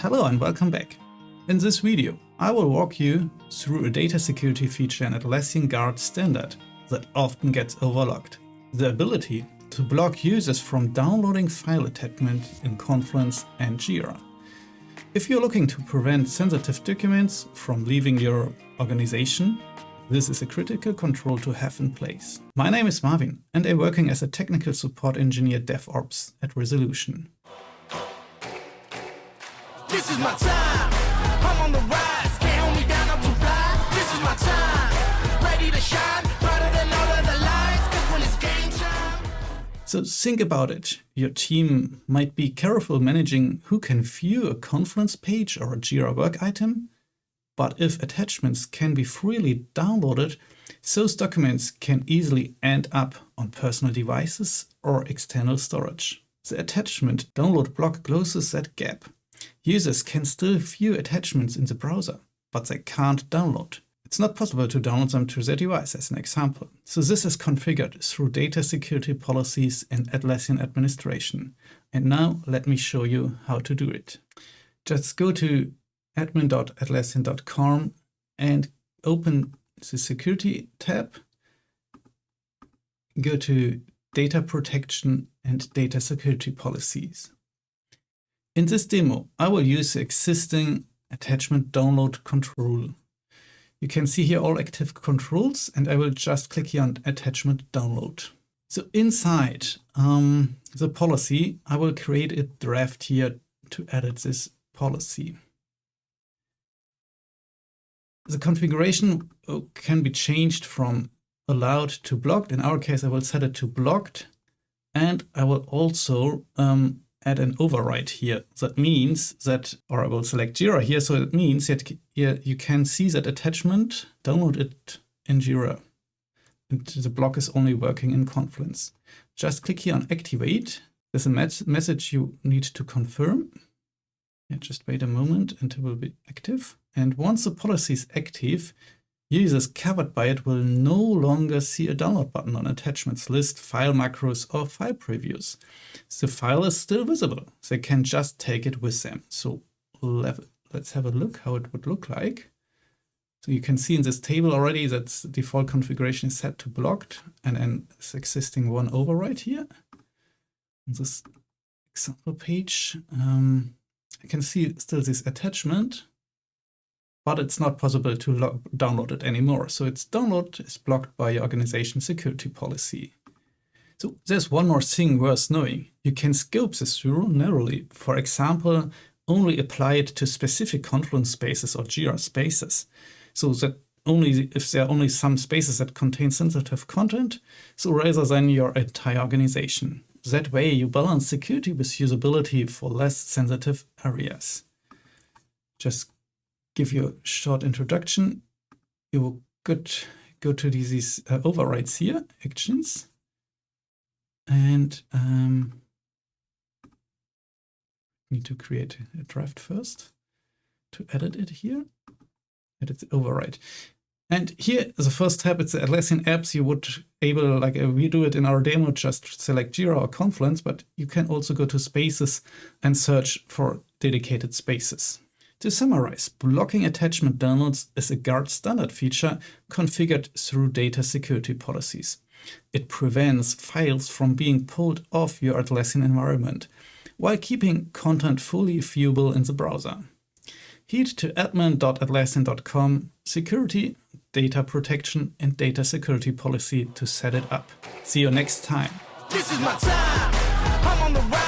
Hello and welcome back. In this video, I will walk you through a data security feature in Atlassian Guard standard that often gets overlooked: the ability to block users from downloading file attachments in Confluence and Jira. If you're looking to prevent sensitive documents from leaving your organization, this is a critical control to have in place. My name is Marvin and I'm working as a technical support engineer DevOps at Resolution. This is my time. I'm on the rise. Can't hold me down, I'm too fly. This is my time. Ready to shine. Brighter than all of the lights. 'Cause when it's game time. So think about it. Your team might be careful managing who can view a Confluence page or a Jira work item, but if attachments can be freely downloaded, those documents can easily end up on personal devices or external storage. The attachment download block closes that gap. Users can still view attachments in the browser, but they can't download. It's not possible to download them to their device, as an example. So this is configured through data security policies in Atlassian Administration. And now let me show you how to do it. Just go to admin.atlassian.com and open the security tab. Go to data protection and data security policies. In this demo, I will use the existing attachment download control. You can see here all active controls, and I will just click here on attachment download. So inside the policy, I will create a draft here to edit this policy. The configuration can be changed from allowed to blocked. In our case, I will set it to blocked, and I will also add an override here. That means that, or I will select Jira here, so it means that here you can see that attachment, download it in Jira. And the block is only working in Confluence. Just click here on activate. There's a message you need to confirm. Yeah, just wait a moment and it will be active. And once the policy is active, users covered by it will no longer see a download button on attachments list, file macros, or file previews. The file is still visible. They can just take it with them. So let's have a look how it would look like. So you can see in this table already that the default configuration is set to blocked, and then this existing one override here. On this example page, I can see still this attachment, but it's not possible to download it anymore. So its download is blocked by your organization security policy. So there's one more thing worth knowing. You can scope this rule narrowly. For example, only apply it to specific Confluence spaces or Jira spaces. So that only if there are only some spaces that contain sensitive content, so rather than your entire organization. That way you balance security with usability for less sensitive areas. Just give you a short introduction. You will go to these overrides here, actions, and need to create a draft first to edit it here. Edit the override. And here, the first tab, it's the Atlassian apps. You would able, like we do it in our demo, just select Jira or Confluence, but you can also go to spaces and search for dedicated spaces. To summarize, blocking attachment downloads is a Guard standard feature configured through data security policies. It prevents files from being pulled off your Atlassian environment while keeping content fully viewable in the browser. Head to admin.atlassian.com, security, data protection, and data security policy to set it up. See you next time. This is my time. I'm on the rise.